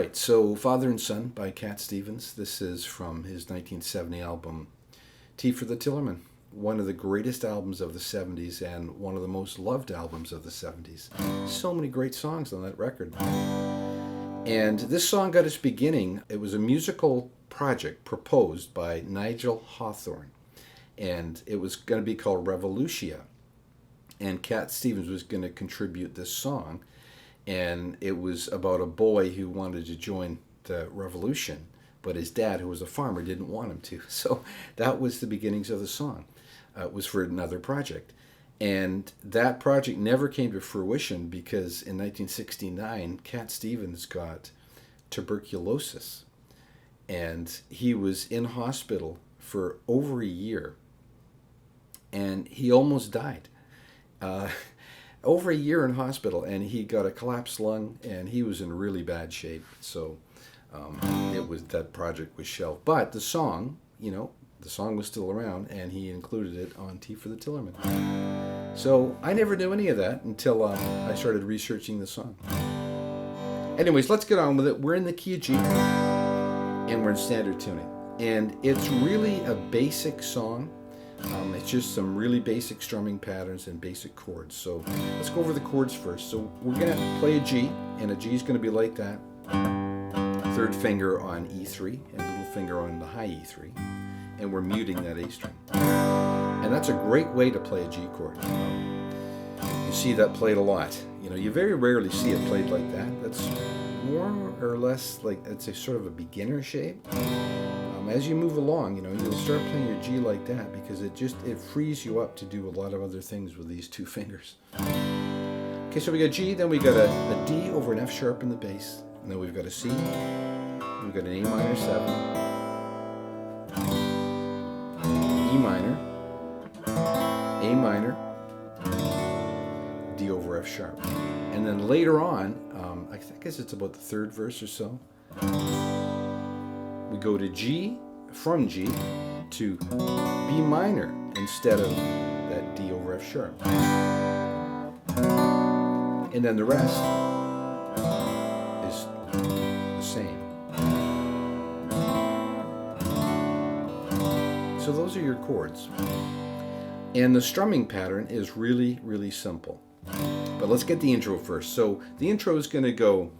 right, so Father and Son by Cat Stevens. This is from his 1970 album, Tea for the Tillerman. One of the greatest albums of the 70s and one of the most loved albums of the 70s. So many great songs on that record. And this song got its beginning. It was a musical project proposed by Nigel Hawthorne. And it was going to be called Revolutia. And Cat Stevens was going to contribute this song. And it was about a boy who wanted to join the revolution, but his dad, who was a farmer, didn't want him to. So that was the beginnings of the song. It was for another project. And that project never came to fruition because in 1969, Cat Stevens got tuberculosis. And he was in hospital for over a year. And he almost died. Over a year in hospital, and he got a collapsed lung, and he was in really bad shape. So that project was shelved. But the song, the song was still around, and he included it on Tea for the Tillerman. So I never knew any of that until I started researching the song. Anyways, let's get on with it. We're in the key of G, and we're in standard tuning. And it's really a basic song. It's just some really basic strumming patterns and basic chords. So let's go over the chords first. So we're going to play a G, and a G is going to be like that. Third finger on E3 and little finger on the high E3. And we're muting that A string. And that's a great way to play a G chord. You see that played a lot. You very rarely see it played like that. That's more or less like it's a sort of a beginner shape. As you move along, you'll start playing your G like that because it frees you up to do a lot of other things with these two fingers. Okay, so we got G, then we got a D over an F sharp in the bass, and then we've got a C, we've got an A minor 7, E minor, A minor, D over F sharp. And then later on, I guess it's about the third verse or so, we go to G, from G, to B minor instead of that D over F sharp. And then the rest is the same. So those are your chords. And the strumming pattern is really, really simple. But let's get the intro first. So the intro is going to go...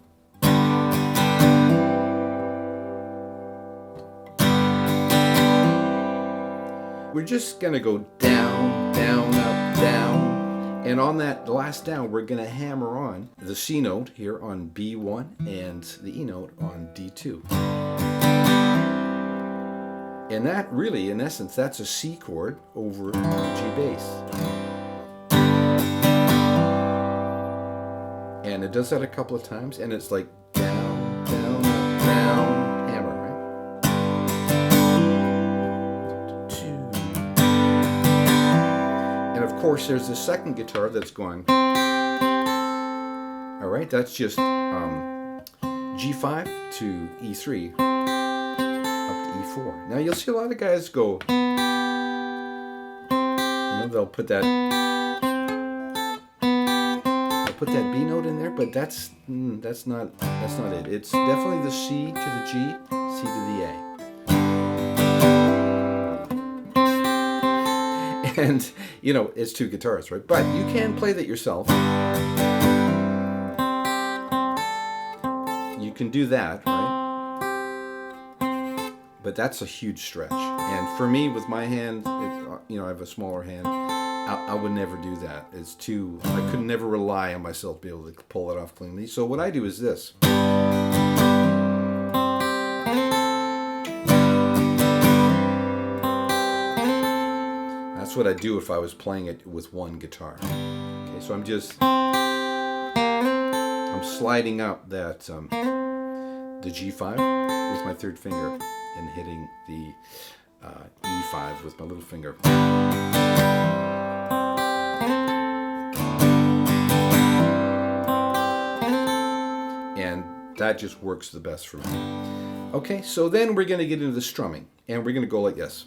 We're just going to go down, down, up, down. And on that last down, we're going to hammer on the C note here on B1 and the E note on D2. And that really, in essence, that's a C chord over G bass. And it does that a couple of times, and it's like down, down, up, down, hammer, right? And of course, there's the second guitar that's going. All right, that's just G5 to E3 up to E4. Now you'll see a lot of guys go. They'll put that B note in there, but that's not it. It's definitely the C to the G, C to the A. And, it's two guitars, right? But you can play that yourself. You can do that, right? But that's a huge stretch. And for me, with my hand, I have a smaller hand. I would never do that. I could never rely on myself to be able to pull it off cleanly. So what I do is this. That's what I'd do if I was playing it with one guitar. Okay, so I'm sliding up that the G5 with my third finger and hitting the E5 with my little finger. And that just works the best for me. Okay, so then we're going to get into the strumming, and we're going to go like this.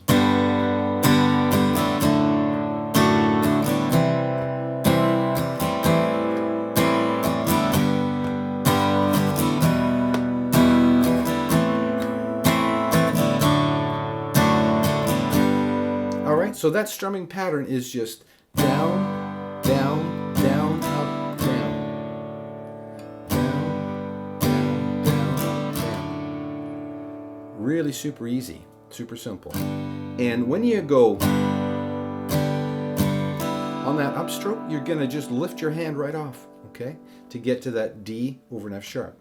So that strumming pattern is just down, down, down, up, down. Down, down, down, up, down. Really super easy, super simple. And when you go on that upstroke, you're going to just lift your hand right off, okay, to get to that D over an F sharp.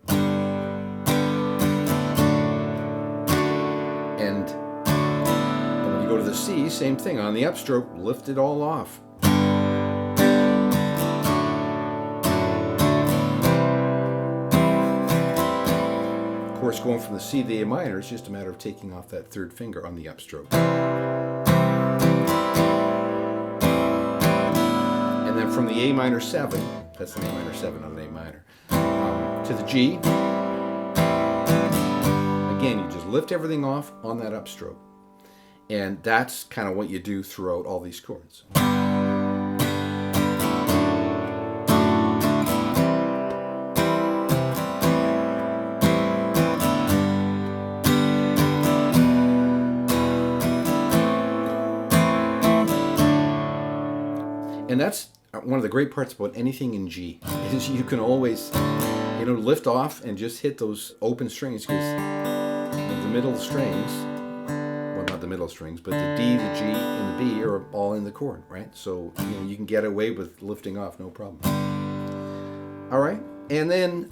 And when you go to the C, same thing. On the upstroke, lift it all off. Of course, going from the C to the A minor, it's just a matter of taking off that third finger on the upstroke. And then from the A minor 7, that's an A minor 7 on an A minor, to the G, again, you just lift everything off on that upstroke. And that's kind of what you do throughout all these chords. And that's one of the great parts about anything in G, is you can always, lift off and just hit those open strings, because the middle strings, well, not the middle strings, but the D, the G, and the B are all in the chord, right? So you can get away with lifting off, no problem. All right, and then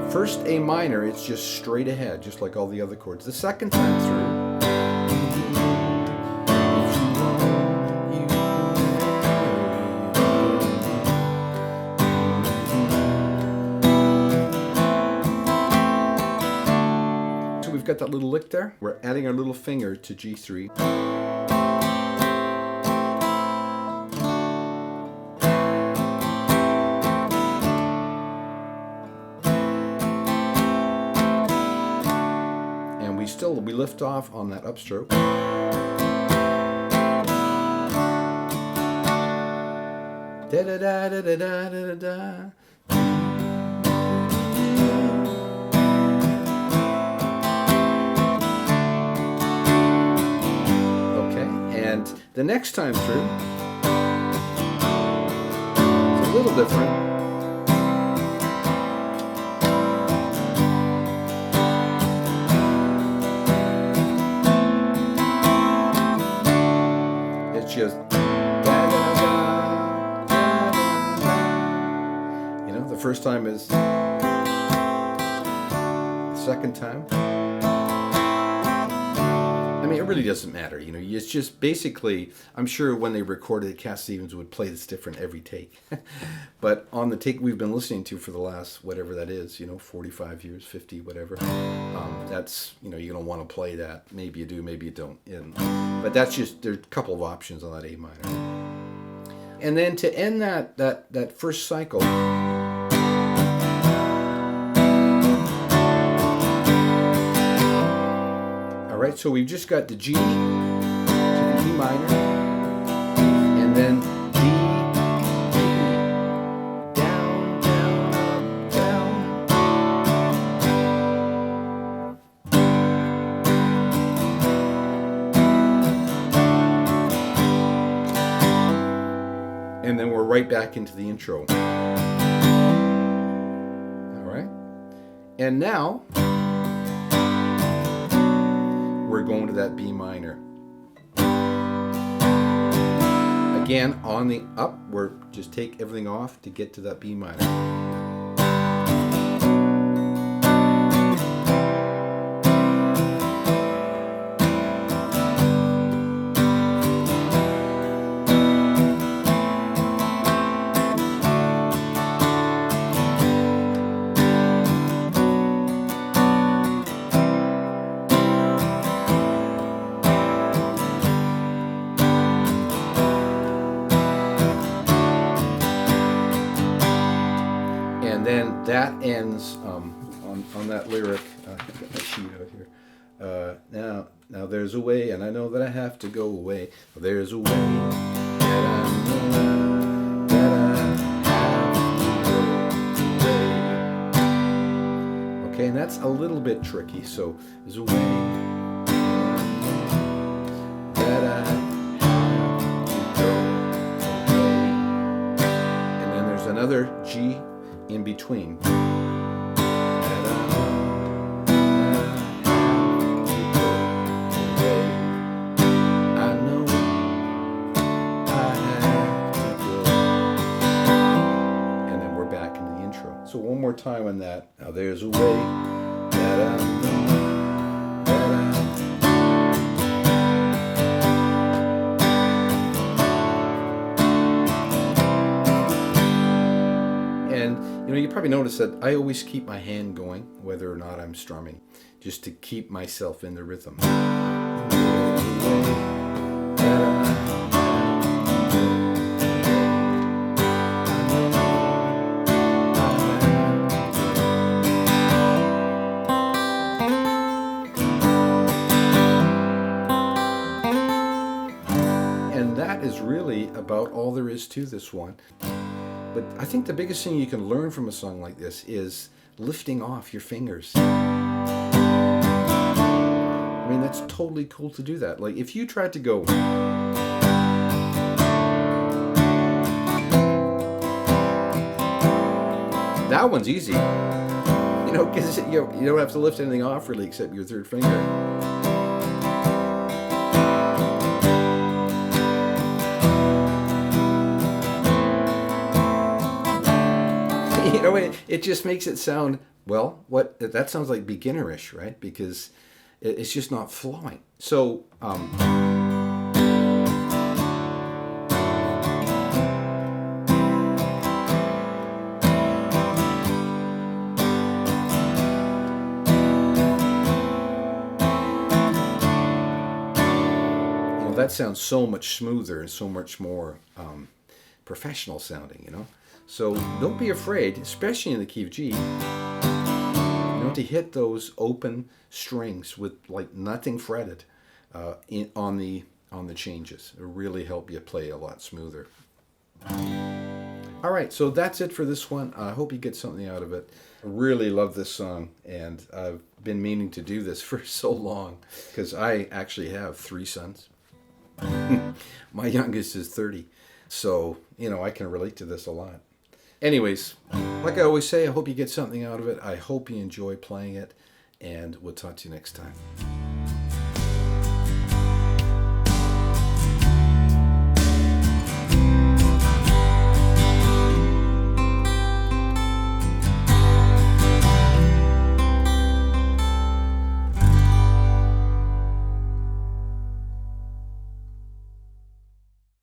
first A minor, it's just straight ahead, just like all the other chords. The second time through, so we've got that little lick there. We're adding our little finger to G3. We lift off on that upstroke. Da da da da da da da da. Okay, and the next time through, it's a little different. Just the first time is the second time. I mean, it really doesn't matter, it's just basically, I'm sure when they recorded it, Cat Stevens would play this different every take. But on the take we've been listening to for the last, whatever that is, 45 years, 50, whatever, that's, you're going to want to play that. Maybe you do, maybe you don't. But that's just, there's a couple of options on that A minor. And then to end that first cycle, all right, so we've just got the G to the E minor, and then G, G, down, down, up, down. And then we're right back into the intro. All right, and now we're going to that B minor. Again, on the up, we're just take everything off to get to that B minor. And then that ends on that lyric. I've got my sheet out here. Now there's a way, and I know that I have to go away. There's a way. that I know that I have to go away. Okay, and that's a little bit tricky. So there's a way that I have to go away. And then there's another G in between. So one more time on that. Now there's a way that I know that And you probably notice that I always keep my hand going, whether or not I'm strumming, just to keep myself in the rhythm. And that is really about all there is to this one. But I think the biggest thing you can learn from a song like this is lifting off your fingers. I mean, that's totally cool to do that. Like, if you tried to go... That one's easy. Because you don't have to lift anything off really except your third finger. It just makes it sound, well, that sounds like beginnerish, right? Because it's just not flowing. So, that sounds so much smoother and so much more professional sounding, So don't be afraid, especially in the key of G, to hit those open strings with like nothing fretted on the changes. It'll really help you play a lot smoother. All right, so that's it for this one. I hope you get something out of it. I really love this song, and I've been meaning to do this for so long because I actually have 3 sons. My youngest is 30, so I can relate to this a lot. Anyways, like I always say, I hope you get something out of it. I hope you enjoy playing it, and we'll talk to you next time.